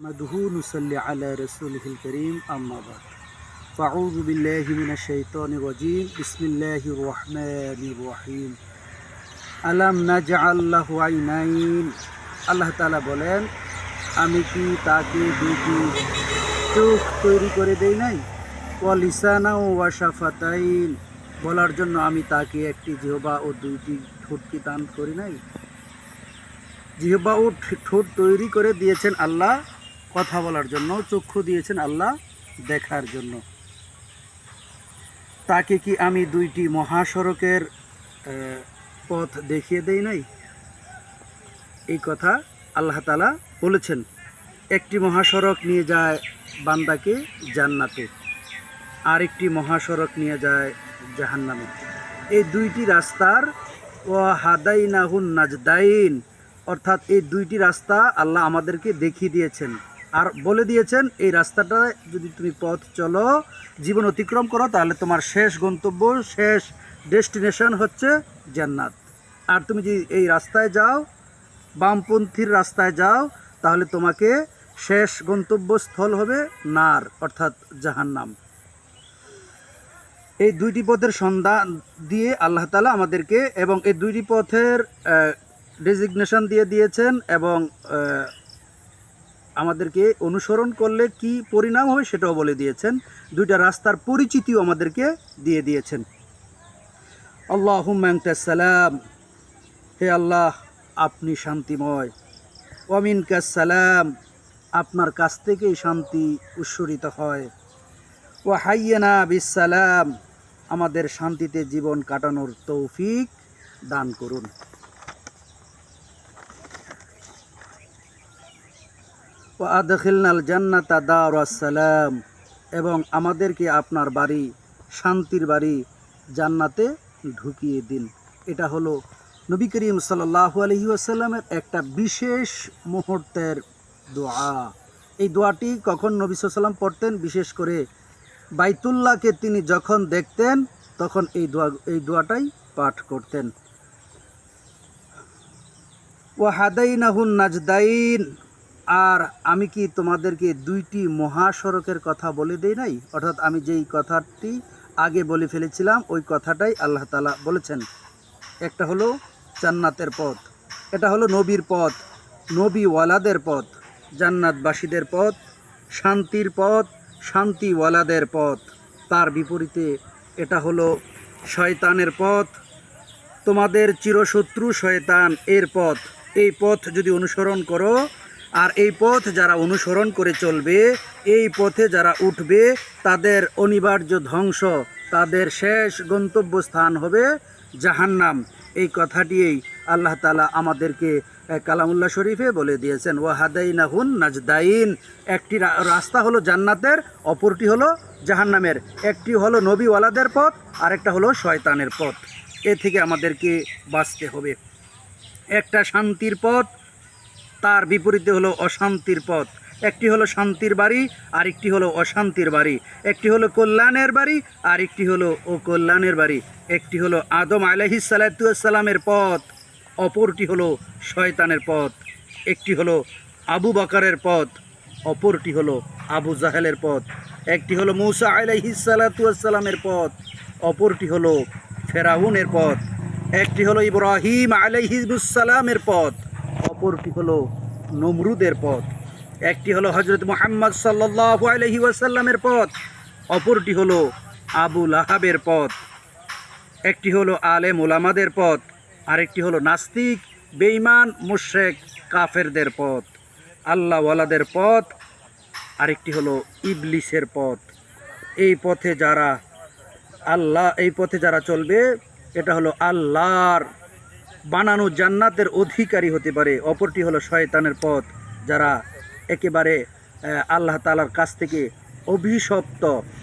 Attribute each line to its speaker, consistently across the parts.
Speaker 1: मदहू नुसल्ली अला रसूलिहिल करीम अम्मा बाद फ़अऊज़ु बिल्लाहि मिनश शैतानिर रजीम बिस्मिल्लाहिर रहमानिर रहीम अलम नाजअल लाहु आइनाइन। আল্লাহ তাআলা বলেন, আমি কি তাকে দুটি চোখ তৈরি করে দেই নাই? ওয়া লিসানা ওয়া শাফাতাইন, বলার জন্য আমি তাকে একটি জিহ্বা ও দুইটি ঠোঁট কি দান করি নাই? জিহ্বা ও ঠোঁট তৈরি করে দিয়েছেন আল্লাহ কথা বলার জন্য, চক্ষু দিয়েছেন আল্লাহ দেখার জন্য। তাকে কি আমি দুইটি মহাসড়কের পথ দেখিয়ে দেই নাই? এই কথা আল্লাহ তাআলা বলেছেন। একটি মহাসড়ক নিয়ে যায় বান্দাকে জান্নাতে, আর একটি মহাসড়ক নিয়ে যায় জাহান্নামে। এই দুইটি রাস্তার ওয়া হাদাইনাহুন নাজদাইন, অর্থাৎ এই দুইটি রাস্তা আল্লাহ আমাদেরকে দেখিয়ে দিয়েছেন আর বলে দিয়েছেন এই রাস্তাটা যদি তুমি পথ চলো, জীবন অতিক্রম করো, তাহলে তোমার শেষ গন্তব্য, শেষ ডেস্টিনেশন হচ্ছে জান্নাত। আর তুমি যদি এই রাস্তায় যাও, বামপন্থীর রাস্তায় যাও, তাহলে তোমাকে শেষ গন্তব্যস্থল হবে নার, অর্থাৎ জাহান্নাম। এই দুইটি পথের সন্ধান দিয়ে আল্লাহ তাআলা আমাদেরকে, এবং এই দুইটি পথের ডেজিগনেশন দিয়ে দিয়েছেন, এবং আমাদেরকে অনুসরণ করলে কি পরিণাম হবে সেটাও বলে দিয়েছেন। দুইটা রাস্তার পরিচিতিও আমাদেরকে দিয়ে দিয়েছেন। আল্লাহুম্মা আনতাস সালাম, হে আল্লাহ আপনি শান্তিময়। ওয়া মিনকাস সালাম, আপনার কাছ থেকেই শান্তি উৎসরিত হয়। ওয়া হাইয়িনা বিস সালাম, আমাদের শান্তিতে জীবন কাটানোর তৌফিক দান করুন। ওয়া আদখিলনাল জান্নাতা দারাস সালাম, এবং আমাদেরকে আপনার বাড়ি, শান্তির বাড়ি জান্নাতে ঢুকিয়ে দিন। এটা হলো নবী করিম সাল্লাল্লাহু আলাইহি ওয়াসাল্লামের একটা বিশেষ মুহূর্তের দোয়া। এই দোয়াটি কখন নবী সাল্লাল্লাহু আলাইহি ওয়াসাল্লাম পড়তেন? বিশেষ করে বাইতুল্লাহকে তিনি যখন দেখতেন তখন এই দোয়াটাই পাঠ করতেন। ওয়া হাদাইনাহুন নাজদাইন, আর আমি কি তোমাদেরকে দুইটি মহাসড়কের কথা বলে দেই নাই? অর্থাৎ আমি যেই কথাটি আগে বলে ফেলেছিলাম ওই কথাটাই আল্লাহ তাআলা বলেছেন। একটা হলো জান্নাতের পথ, এটা হলো নবীর পথ, নবীওয়ালাদের পথ, জান্নাতবাসীদের পথ, শান্তির পথ, শান্তিওয়ালাদের পথ। তার বিপরীতে এটা হলো শয়তানের পথ, তোমাদের চিরশত্রু শয়তান এর পথ। এই পথ যদি অনুসরণ করো, আর এই পথ যারা অনুসরণ করে চলবে, এই পথে যারা উঠবে, তাদের অনিবার্য ধ্বংস, তাদের শেষ গন্তব্যস্থান হবে জাহান্নাম। এই কথাটিই আল্লাহ তাআলা আমাদেরকে কালামুল্লাহ শরীফে বলে দিয়েছেন। ওয়া হাদাইনাহুন নাজদাইন, একটি রাস্তা হলো জান্নাতের, অপরটি হলো জাহান্নামের। একটি হলো নবীওয়ালাদের পথ, আরেকটা হলো শয়তানের পথ। এ থেকে আমাদেরকে বাঁচতে হবে। একটা শান্তির পথ, তার বিপরীতে হলো অশান্তির পথ। একটি হলো শান্তির বাড়ি, আরেকটি হলো অশান্তির বাড়ি। একটি হলো কল্যাণের বাড়ি, আর একটি হলো অকল্যাণের বাড়ি। একটি হলো আদম আলাইহিস সালাতু ওয়াস সালামের পথ, অপরটি হলো শয়তানের পথ। একটি হলো আবু বকরের পথ, অপরটি হলো আবু জাহেলের পথ। একটি হলো মূসা আলাইহিস সালাতু ওয়াস সালামের পথ, অপরটি হলো ফেরাউনের পথ। একটি হলো ইব্রাহিম আলাইহিস সালামের পথ, অপরটি হলো নমরুদের পথ। একটি হলো হযরত মুহাম্মদ সাল্লাল্লাহু আলাইহি ওয়াসাল্লামের পথ, অপরটি হলো আবু লাহাবের পথ। একটি হলো আলেম ওলামাদের পথ, আরেকটি হলো নাস্তিক, বেঈমান, মুশরিক, কাফেরদের পথ। আল্লাহওয়ালাদের পথ, আরেকটি হলো ইবলিসের পথ। এই পথে যারা চলবে, এটা হলো আল্লাহর বানানো জান্নাতের অধিকারী হতে পারে। অপরটি হলো শয়তানের পথ, যারা একেবারে আল্লাহ তাআলার কাছ থেকে অভিশপ্ত,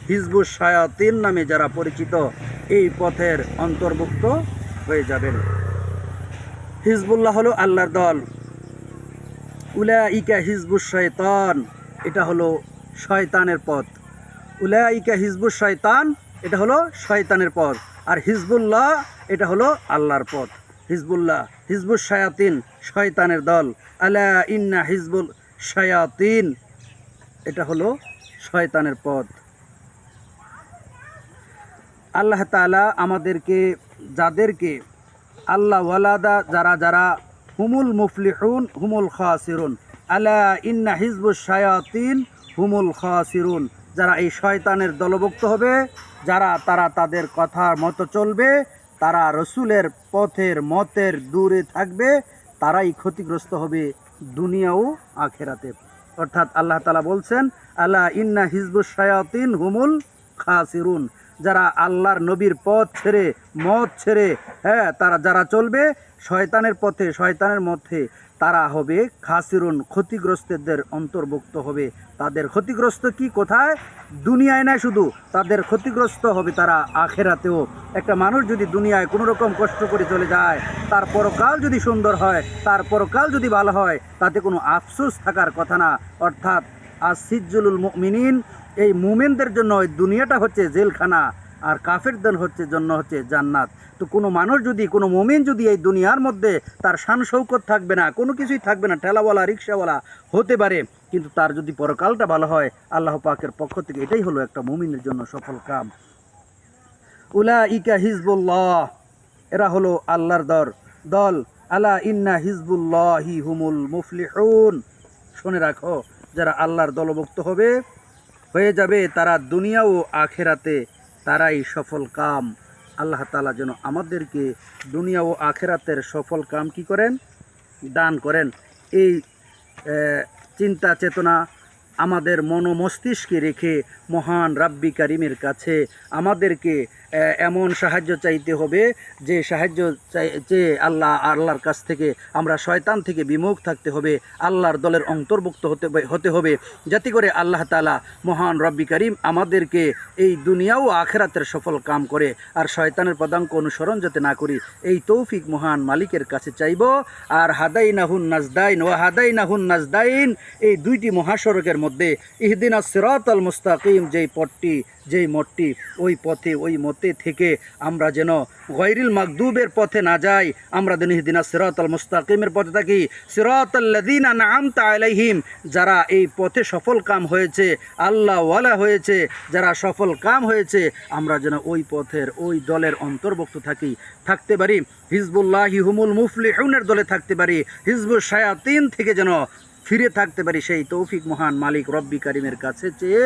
Speaker 1: হিজবুশ শায়াতিন নামে যারা পরিচিত, এই পথের অন্তর্ভুক্ত হয়ে যাবেন। হিজবুল্লাহ হলো আল্লাহর দল, উলাইকা হিজবুশ শায়তান, এটা হলো শয়তানের পথ। উলাইকা হিজবুশ শায়তান, এটা হলো শয়তানের পথ। আর হিজবুল্লাহ, এটা হলো আল্লাহর পথ। হিজবুল্লাহ, হিজবুশ শায়াতিন, শয়তানের দল। আলা ইন্না হিজবুল শায়াতিন, এটা হলো শয়তানের পথ। আল্লাহ তাআলা আমাদেরকে, যাদেরকে আল্লাহ ওয়ালাদা, যারা যারা হুমুল মুফলিহুন হুমুল খাসিরুন, আলা ইন্না হিজবুশ শায়াতিন হুমুল খাসিরুন, যারা এই শয়তানের দলভুক্ত হবে, যারা তারা তাদের কথার মতো চলবে, তারা রসুলের পথের মতের দূরে থাকবে, তারাই ক্ষতিগ্রস্ত হবে দুনিয়া ও আখেরাতে। অর্থাৎ আল্লাহ তাআলা বলছেন, আলা ইন্না হিজবুশ শায়াতিন হুমুল খাসিরুন, যারা আল্লাহর নবীর পথ ছেড়ে, মত ছেড়ে, হ্যাঁ, তারা যারা চলবে শয়তানের পথে, শয়তানের মধ্যে, তারা হবে খাসিরুন, ক্ষতিগ্রস্তদের অন্তর্ভুক্ত হবে। তাদের ক্ষতিগ্রস্ত কি কোথায়? দুনিয়ায় নয় শুধু, তাদের ক্ষতিগ্রস্ত হবে তারা আখেরাতেও। একটা মানুষ যদি দুনিয়ায় কোনো রকম কষ্ট করে চলে যায়, তার পরকাল যদি সুন্দর হয়, তার পরকাল যদি ভালো হয়, তাতে কোনো আফসোস থাকার কথা না। অর্থাৎ আসিজ্জুলুল মুমিনিন, এই মুমিনদের জন্য ওই দুনিয়াটা হচ্ছে জেলখানা, আর কাফেরদের জন্য হচ্ছে জান্নাত। তো কোনো মানুষ যদি, কোনো মুমিন যদি এই দুনিয়ার মধ্যে তার শান শৌকত থাকবে না, কোনো কিছুই থাকবে না, ঠেলাওয়ালা রিক্সাওয়ালা হতে পারে, কিন্তু তার যদি পরকালটা ভালো হয়, আল্লাহ পাকের পক্ষ থেকে এটাই হলো একটা মুমিনের জন্য সফল কাম। উলাইকা হিজবুল্লাহ, এরা হলো আল্লাহর দল। আলা ইন্না হিজবুল্লাহি হুমুল মুফলিহুন, শুনে রাখো, যারা আল্লাহর দলভুক্ত হবে, হয়ে যাবে তারা দুনিয়া ও আখেরাতে তারাই সফল কাম। আল্লাহ তাআলা যেন আমাদেরকে দুনিয়া ও আখেরাতের সফল কাম কি করেন, দান করেন। এই চিন্তা চেতনা আমাদের মস্তিষ্কে রেখে মহান রাব্বি কারিমের কাছে আমাদেরকে এমন সাহায্য চাইতে হবে, যে সাহায্য চেয়ে আল্লাহর কাছ থেকে আমরা শয়তান থেকে বিমুখ থাকতে হবে, আল্লাহর দলের অন্তর্ভুক্ত হতে হবে, যাতে করে আল্লাহ তাআলা মহান রাব্বি কারিম আমাদেরকে এই দুনিয়া ও আখেরাতের সফল কাম করে, আর শয়তানের পদাঙ্ক অনুসরণ যাতে না করি, এই তৌফিক মহান মালিকের কাছে চাইব। আর হাদাইনাহুন নাজদাইন ওয়া হাদাইনাহুন নাজদাইন, এই দুইটি মহাসড়কের মধ্যে ইহদিনাস সিরাতাল মুস্তাকিম, যেই পথটি, যেই মতটি, ওই পথে, ওই মতে থেকে আমরা যেন গায়রিল মাগদুবের পথে না যাই, আমরা যেন ইহদিনাস সিরাতাল মুস্তাকিমের পথে থাকি। সিরাতাল্লাযীনা আন'আমতা আলাইহিম, যারা এই পথে সফল কাম হয়েছে, আল্লাহ ওয়ালা হয়েছে, যারা সফল কাম হয়েছে, আমরা যেন ওই পথের, ওই দলের অন্তর্ভুক্ত থাকতে পারি, হিজবুল্লাহি হুমুল মুফলিহুনের দলে থাকতে পারি, হিজবুশ শায়াতিন থেকে যেন ফিরে থাকতে পারি, সেই তৌফিক মহান মালিক রব্বি কারিমের কাছে চেয়ে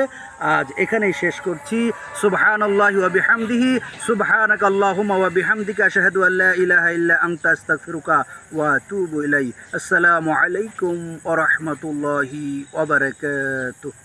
Speaker 1: আজ এখানেই শেষ করছি। সুবহানাল্লাহি ওয়া বিহামদিহি, সুবহানাকাল্লাহুম্মা ওয়া বিহামদিকা, আশহাদু আল্লা ইলাহা ইল্লা আনতা, আস্তাগফিরুকা ওয়া আতুবু ইলাইক। আসসালামু আলাইকুম ওয়া রাহমাতুল্লাহি ওয়া বারাকাতুহু।